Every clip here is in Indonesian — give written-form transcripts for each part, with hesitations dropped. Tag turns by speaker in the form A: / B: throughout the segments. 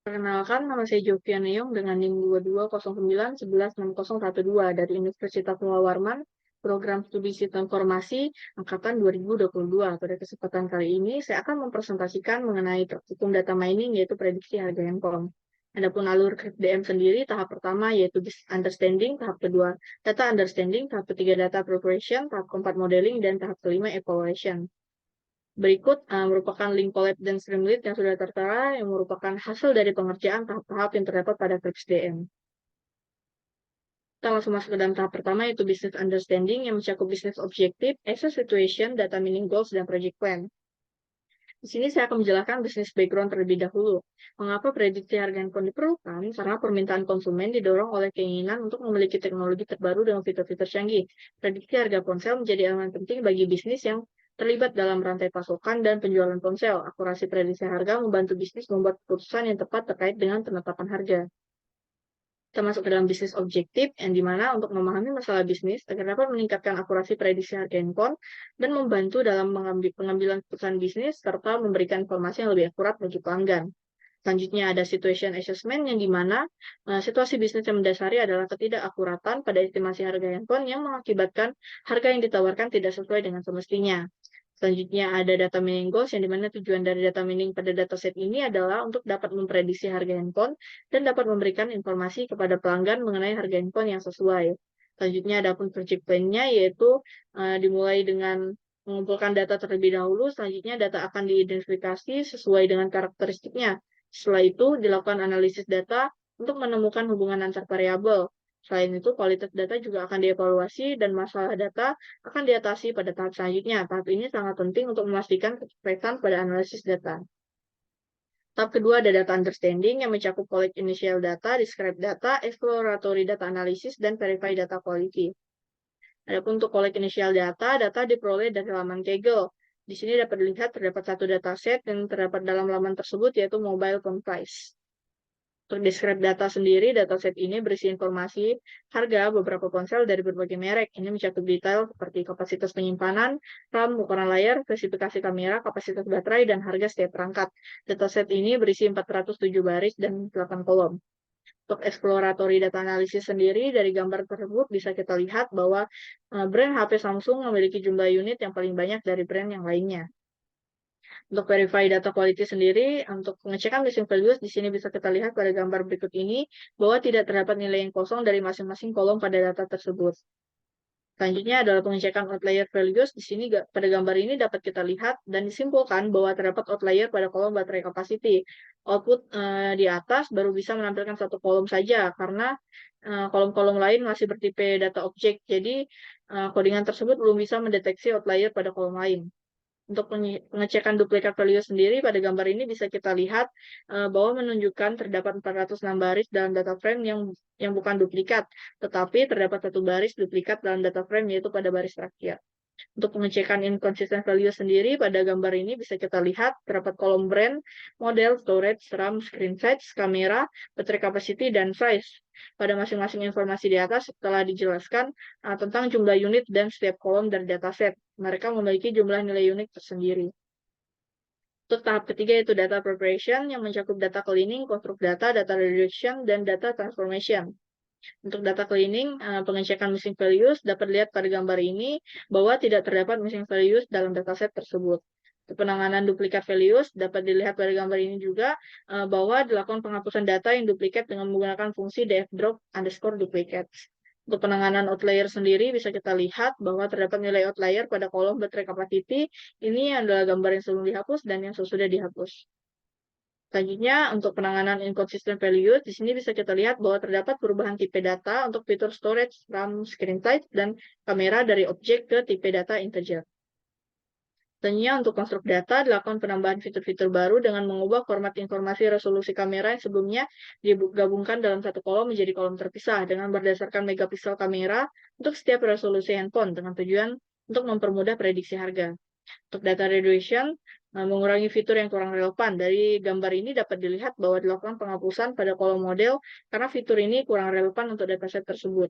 A: Perkenalkan, nama saya Jovian Neong dengan NIM 2209116012 dari Universitas Muhammad Warman, Program Studi Sistem Informasi Angkatan 2022. Pada kesempatan kali ini, saya akan mempresentasikan mengenai hukum data mining, yaitu prediksi harga handphone. Adapun alur KDM sendiri, tahap pertama yaitu business understanding, tahap kedua data understanding, tahap ketiga data preparation, tahap keempat modeling, dan tahap kelima evaluation. Berikut merupakan link collab dan Streamlit yang sudah tertera yang merupakan hasil dari pengerjaan tahap-tahap yang terdapat pada Flips DM. Kita langsung masuk ke dalam tahap pertama yaitu business understanding yang mencakup business objective, asset situation, data meaning goals, dan project plan. Di sini saya akan menjelaskan business background terlebih dahulu. Mengapa prediksi harga handphone diperlukan? Karena permintaan konsumen didorong oleh keinginan untuk memiliki teknologi terbaru dengan fitur-fitur canggih. Prediksi harga ponsel menjadi elemen penting bagi bisnis yang terlibat dalam rantai pasokan dan penjualan ponsel. Akurasi prediksi harga membantu bisnis membuat keputusan yang tepat terkait dengan penetapan harga. Kita masuk ke dalam bisnis objektif, yang dimana untuk memahami masalah bisnis agar dapat meningkatkan akurasi prediksi harga handphone dan membantu dalam pengambilan keputusan bisnis serta memberikan informasi yang lebih akurat bagi pelanggan. Selanjutnya ada situation assessment yang dimana situasi bisnis yang mendasari adalah ketidakakuratan pada estimasi harga handphone yang mengakibatkan harga yang ditawarkan tidak sesuai dengan semestinya. Selanjutnya ada data mining goals yang dimana tujuan dari data mining pada dataset ini adalah untuk dapat memprediksi harga handphone dan dapat memberikan informasi kepada pelanggan mengenai harga handphone yang sesuai. Selanjutnya ada pun project plan-nya yaitu dimulai dengan mengumpulkan data terlebih dahulu, selanjutnya data akan diidentifikasi sesuai dengan karakteristiknya. Setelah itu dilakukan analisis data untuk menemukan hubungan antar variabel. Selain itu, kualitas data juga akan dievaluasi dan masalah data akan diatasi pada tahap selanjutnya. Tahap ini sangat penting untuk memastikan kesuksesan pada analisis data. Tahap kedua ada data understanding yang mencakup collect initial data, describe data, exploratory data analysis, dan verify data quality. Adapun untuk collect initial data, data diperoleh dari laman Kaggle. Di sini dapat dilihat terdapat satu dataset yang terdapat dalam laman tersebut yaitu mobile phone price. Untuk describe data sendiri, dataset ini berisi informasi harga beberapa ponsel dari berbagai merek. Ini mencakup detail seperti kapasitas penyimpanan, RAM, ukuran layar, spesifikasi kamera, kapasitas baterai, dan harga setiap perangkat. Dataset ini berisi 407 baris dan 8 kolom. Untuk exploratory data analisis sendiri, dari gambar tersebut bisa kita lihat bahwa brand HP Samsung memiliki jumlah unit yang paling banyak dari brand yang lainnya. Untuk verify data quality sendiri, untuk pengecekan missing values, di sini bisa kita lihat pada gambar berikut ini, bahwa tidak terdapat nilai yang kosong dari masing-masing kolom pada data tersebut. Selanjutnya adalah pengecekan outlier values. Di sini pada gambar ini dapat kita lihat dan disimpulkan bahwa terdapat outlier pada kolom baterai capacity. Output di atas baru bisa menampilkan satu kolom saja karena kolom-kolom lain masih bertipe data object. Jadi codingan tersebut belum bisa mendeteksi outlier pada kolom lain. Untuk pengecekan duplikat value sendiri, pada gambar ini bisa kita lihat bahwa menunjukkan terdapat 406 baris dalam data frame yang bukan duplikat, tetapi terdapat satu baris duplikat dalam data frame yaitu pada baris terakhir. Untuk pengecekan inconsistent value sendiri, pada gambar ini bisa kita lihat terdapat kolom brand, model, storage, RAM, screen size, kamera, baterai capacity, dan size. Pada masing-masing informasi di atas telah dijelaskan tentang jumlah unit dan setiap kolom dari dataset. Mereka memiliki jumlah nilai unik tersendiri. Untuk tahap ketiga yaitu data preparation yang mencakup data cleaning, konstruk data reduction, dan data transformation. Untuk data cleaning, pengecekan missing values dapat dilihat pada gambar ini bahwa tidak terdapat missing values dalam dataset tersebut. Untuk penanganan duplikat values dapat dilihat pada gambar ini juga bahwa dilakukan penghapusan data yang duplikat dengan menggunakan fungsi dfdrop_duplicates. Untuk penanganan outlier sendiri bisa kita lihat bahwa terdapat nilai outlier pada kolom baterai capacity. Ini adalah gambar yang sebelum dihapus dan yang sesudah dihapus. Selanjutnya, untuk penanganan inconsistent values, di sini bisa kita lihat bahwa terdapat perubahan tipe data untuk fitur storage, RAM, screen size, dan kamera dari objek ke tipe data integer. Selanjutnya, untuk konstruk data, dilakukan penambahan fitur-fitur baru dengan mengubah format informasi resolusi kamera yang sebelumnya digabungkan dalam satu kolom menjadi kolom terpisah dengan berdasarkan megapiksel kamera untuk setiap resolusi handphone dengan tujuan untuk mempermudah prediksi harga. Untuk data reduction, mengurangi fitur yang kurang relevan. Dari gambar ini dapat dilihat bahwa dilakukan penghapusan pada kolom model karena fitur ini kurang relevan untuk dataset tersebut.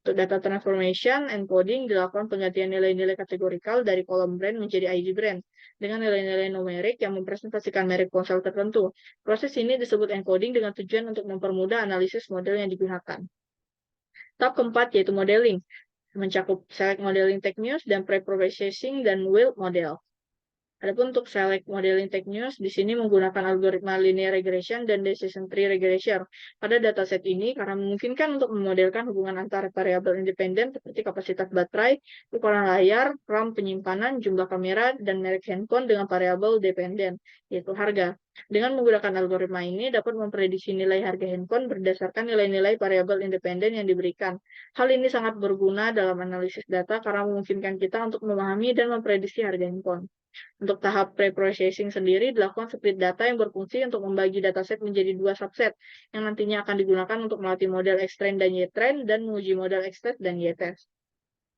A: Untuk data transformation, encoding dilakukan penggantian nilai-nilai kategorikal dari kolom brand menjadi ID brand dengan nilai-nilai numerik yang mempresentasikan merek ponsel tertentu. Proses ini disebut encoding dengan tujuan untuk mempermudah analisis model yang digunakan. Tahap keempat yaitu modeling, mencakup select modeling techniques dan pre-processing dan wheel model. Adapun untuk select modeling techniques, di sini menggunakan algoritma linear regression dan decision tree regression pada dataset ini karena memungkinkan untuk memodelkan hubungan antara variabel independen seperti kapasitas baterai, ukuran layar, RAM penyimpanan, jumlah kamera, dan merek handphone dengan variabel dependen, yaitu harga. Dengan menggunakan algoritma ini dapat memprediksi nilai harga handphone berdasarkan nilai-nilai variabel independen yang diberikan. Hal ini sangat berguna dalam analisis data karena memungkinkan kita untuk memahami dan memprediksi harga handphone. Untuk tahap pre-processing sendiri dilakukan split data yang berfungsi untuk membagi dataset menjadi dua subset yang nantinya akan digunakan untuk melatih model X-train dan Y-train dan menguji model X-test dan Y-test.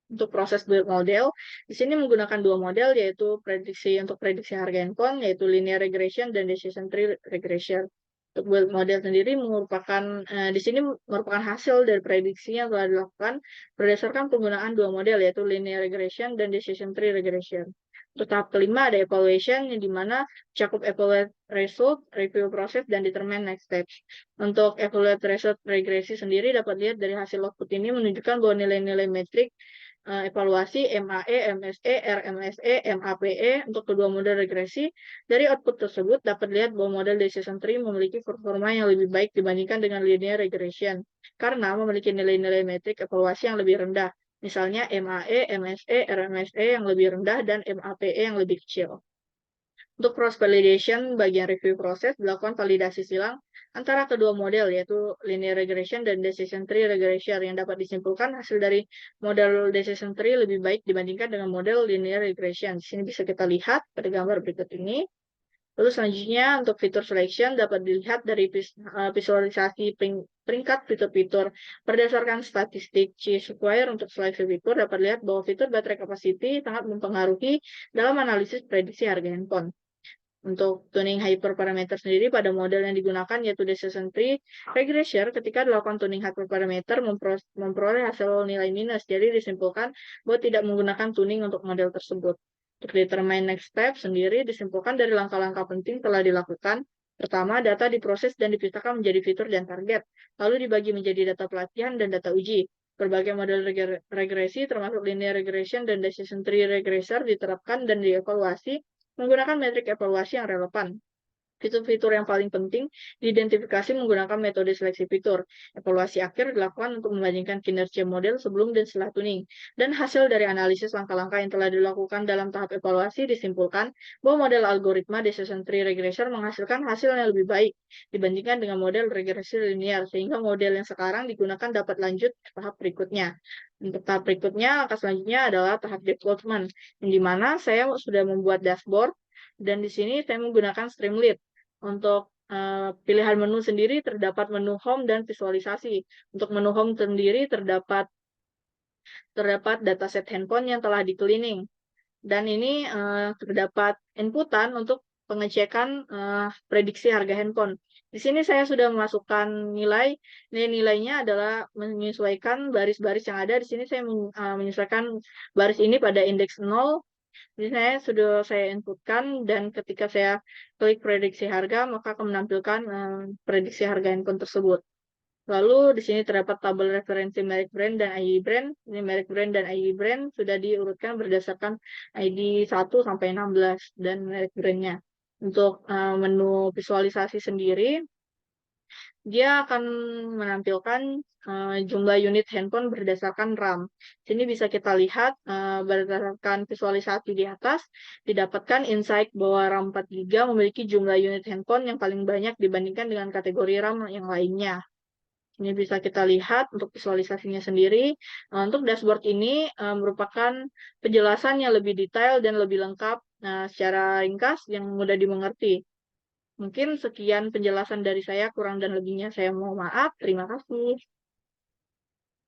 A: Untuk proses build model, di sini menggunakan dua model yaitu untuk prediksi harga handphone yaitu linear regression dan decision tree regression. Untuk build model sendiri di sini merupakan hasil dari prediksi yang telah dilakukan berdasarkan penggunaan dua model yaitu linear regression dan decision tree regression. Untuk tahap kelima ada evaluation yang dimana cakup evaluate result, review proses, dan determine next steps. Untuk evaluate result regresi sendiri dapat lihat dari hasil output ini menunjukkan bahwa nilai-nilai metrik evaluasi MAE, MSE, RMSE, MAPE untuk kedua model regresi. Dari output tersebut dapat lihat bahwa model decision tree memiliki performa yang lebih baik dibandingkan dengan linear regression karena memiliki nilai-nilai metrik evaluasi yang lebih rendah. Misalnya MAE, MSE, RMSE yang lebih rendah dan MAPE yang lebih kecil. Untuk cross-validation, bagian review proses dilakukan validasi silang antara kedua model, yaitu linear regression dan decision tree regression, yang dapat disimpulkan hasil dari model decision tree lebih baik dibandingkan dengan model linear regression. Di sini bisa kita lihat pada gambar berikut ini. Lalu selanjutnya untuk fitur selection dapat dilihat dari visualisasi peringkat fitur-fitur berdasarkan statistik chi-square. Untuk seleksi fitur dapat lihat bahwa fitur baterai capacity sangat mempengaruhi dalam analisis prediksi harga handphone. Untuk tuning hyperparameter sendiri pada model yang digunakan yaitu decision tree regression, ketika dilakukan tuning hyperparameter memperoleh hasil nilai minus, jadi disimpulkan bahwa tidak menggunakan tuning untuk model tersebut. Untuk determine next step sendiri disimpulkan dari langkah-langkah penting telah dilakukan. Pertama, data diproses dan dipisahkan menjadi fitur dan target, lalu dibagi menjadi data pelatihan dan data uji. Berbagai model regresi termasuk linear regression dan decision tree regressor diterapkan dan dievaluasi menggunakan metrik evaluasi yang relevan. Fitur-fitur yang paling penting diidentifikasi menggunakan metode seleksi fitur. Evaluasi akhir dilakukan untuk membandingkan kinerja model sebelum dan setelah tuning. Dan hasil dari analisis langkah-langkah yang telah dilakukan dalam tahap evaluasi disimpulkan bahwa model algoritma decision tree regression menghasilkan hasil yang lebih baik dibandingkan dengan model regresi linear, sehingga model yang sekarang digunakan dapat lanjut ke tahap berikutnya. Untuk tahap berikutnya, langkah selanjutnya adalah tahap development, yang dimana saya sudah membuat dashboard, dan di sini saya menggunakan Streamlit. Untuk pilihan menu sendiri terdapat menu home dan visualisasi. Untuk menu home sendiri terdapat dataset handphone yang telah di-cleaning. Dan ini terdapat inputan untuk pengecekan prediksi harga handphone. Di sini saya sudah memasukkan nilai-nilainya adalah menyesuaikan baris-baris yang ada. Di sini saya menyesuaikan baris ini pada indeks 0. Jadi saya inputkan dan ketika saya klik prediksi harga maka akan menampilkan prediksi harga handphone tersebut. Lalu di sini terdapat tabel referensi merek brand dan ID brand. Ini merek brand dan ID brand sudah diurutkan berdasarkan ID 1 sampai 16 dan merek brandnya. Untuk menu visualisasi sendiri dia akan menampilkan jumlah unit handphone berdasarkan RAM. Sini bisa kita lihat berdasarkan visualisasi di atas, didapatkan insight bahwa RAM 4 GB memiliki jumlah unit handphone yang paling banyak dibandingkan dengan kategori RAM yang lainnya. Ini bisa kita lihat untuk visualisasinya sendiri. Untuk dashboard ini merupakan penjelasan yang lebih detail dan lebih lengkap secara ringkas yang mudah dimengerti. Mungkin sekian penjelasan dari saya, kurang dan lebihnya saya mohon maaf. Terima kasih.